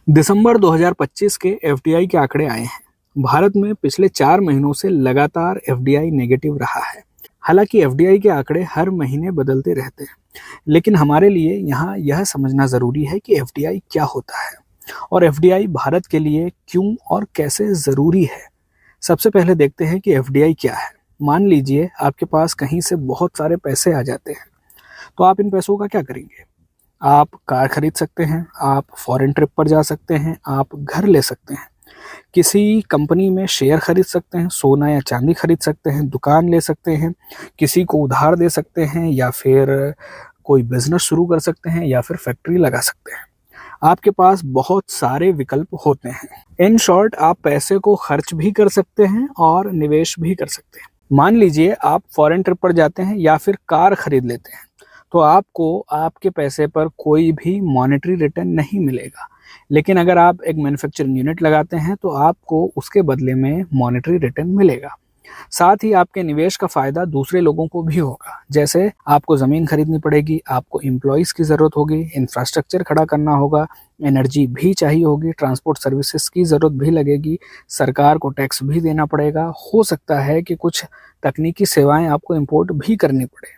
दिसंबर 2025 के एफडीआई के आंकड़े आए हैं। भारत में पिछले 4 महीनों से लगातार एफडीआई नेगेटिव रहा है। हालांकि एफडीआई के आंकड़े हर महीने बदलते रहते हैं, लेकिन हमारे लिए यहाँ यह समझना ज़रूरी है कि एफडीआई क्या होता है और एफडीआई भारत के लिए क्यों और कैसे ज़रूरी है। सबसे पहले देखते हैं कि एफडीआई क्या है। मान लीजिए आपके पास कहीं से बहुत सारे पैसे आ जाते हैं, तो आप इन पैसों का क्या करेंगे? आप कार खरीद सकते हैं, आप फॉरेन ट्रिप पर जा सकते हैं, आप घर ले सकते हैं, किसी कंपनी में शेयर खरीद सकते हैं, सोना या चांदी खरीद सकते हैं, दुकान ले सकते हैं, किसी को उधार दे सकते हैं, या फिर कोई बिजनेस शुरू कर सकते हैं, या फिर फैक्ट्री लगा सकते हैं। आपके पास बहुत सारे विकल्प होते हैं। इन शॉर्ट, आप पैसे को खर्च भी कर सकते हैं और निवेश भी कर सकते हैं। मान लीजिए आप फॉरेन ट्रिप पर जाते हैं या फिर कार खरीद लेते हैं, तो आपको आपके पैसे पर कोई भी मॉनेटरी रिटर्न नहीं मिलेगा। लेकिन अगर आप एक मैन्युफैक्चरिंग यूनिट लगाते हैं तो आपको उसके बदले में मॉनेटरी रिटर्न मिलेगा। साथ ही आपके निवेश का फायदा दूसरे लोगों को भी होगा। जैसे आपको ज़मीन खरीदनी पड़ेगी, आपको एम्प्लॉयज़ की ज़रूरत होगी, इंफ्रास्ट्रक्चर खड़ा करना होगा, एनर्जी भी चाहिए होगी, ट्रांसपोर्ट सर्विसेज की ज़रूरत भी लगेगी, सरकार को टैक्स भी देना पड़ेगा। हो सकता है कि कुछ तकनीकी सेवाएं आपको इंपोर्ट भी करनी पड़े।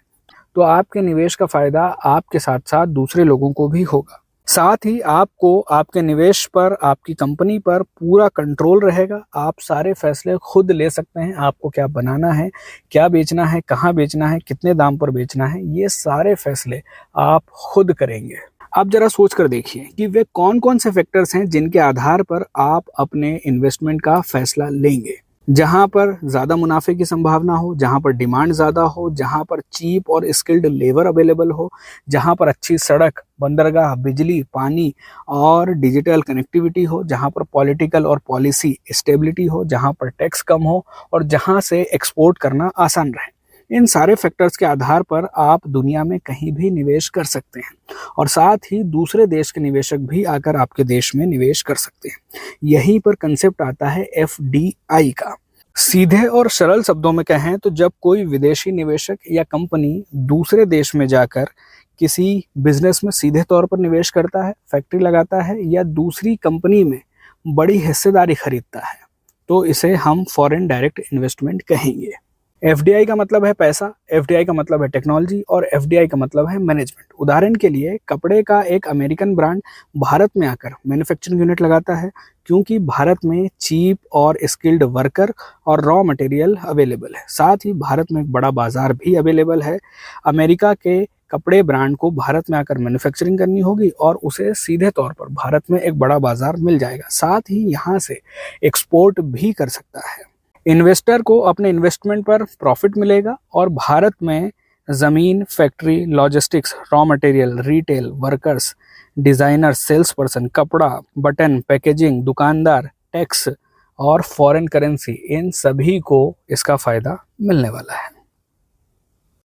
तो आपके निवेश का फायदा आपके साथ साथ दूसरे लोगों को भी होगा। साथ ही आपको आपके निवेश पर, आपकी कंपनी पर पूरा कंट्रोल रहेगा। आप सारे फैसले खुद ले सकते हैं। आपको क्या बनाना है, क्या बेचना है, कहाँ बेचना है, कितने दाम पर बेचना है, ये सारे फैसले आप खुद करेंगे। आप जरा सोच कर देखिए कि वे कौन कौन से फैक्टर्स हैं जिनके आधार पर आप अपने इन्वेस्टमेंट का फैसला लेंगे। जहां पर ज़्यादा मुनाफे की संभावना हो, जहां पर डिमांड ज़्यादा हो, जहां पर चीप और स्किल्ड लेबर अवेलेबल हो, जहां पर अच्छी सड़क, बंदरगाह, बिजली, पानी और डिजिटल कनेक्टिविटी हो, जहां पर पॉलिटिकल और पॉलिसी स्टेबिलिटी हो, जहां पर टैक्स कम हो और जहां से एक्सपोर्ट करना आसान रहे। इन सारे फैक्टर्स के आधार पर आप दुनिया में कहीं भी निवेश कर सकते हैं और साथ ही दूसरे देश के निवेशक भी आकर आपके देश में निवेश कर सकते हैं। यहीं पर कंसेप्ट आता है एफडीआई का। सीधे और सरल शब्दों में कहें तो जब कोई विदेशी निवेशक या कंपनी दूसरे देश में जाकर किसी बिजनेस में सीधे तौर पर निवेश करता है, फैक्ट्री लगाता है या दूसरी कंपनी में बड़ी हिस्सेदारी खरीदता है, तो इसे हम फॉरेन डायरेक्ट इन्वेस्टमेंट कहेंगे। एफडीआई का मतलब है पैसा, एफडीआई का मतलब है टेक्नोलॉजी और एफडीआई का मतलब है मैनेजमेंट। उदाहरण के लिए कपड़े का एक अमेरिकन ब्रांड भारत में आकर मैन्युफैक्चरिंग यूनिट लगाता है क्योंकि भारत में चीप और स्किल्ड वर्कर और रॉ मटेरियल अवेलेबल है। साथ ही भारत में एक बड़ा बाजार भी अवेलेबल है। अमेरिका के कपड़े ब्रांड को भारत में आकर मैन्युफैक्चरिंग करनी होगी और उसे सीधे तौर पर भारत में एक बड़ा बाजार मिल जाएगा। साथ ही यहाँ से एक्सपोर्ट भी कर सकता है। इन्वेस्टर को अपने इन्वेस्टमेंट पर प्रॉफिट मिलेगा और भारत में ज़मीन, factory, logistics, raw material, retail, workers, designer, sales person, कपड़ा, बटन, पैकेजिंग, दुकानदार, टैक्स और फॉरेन करेंसी, इन सभी को इसका फ़ायदा मिलने वाला है।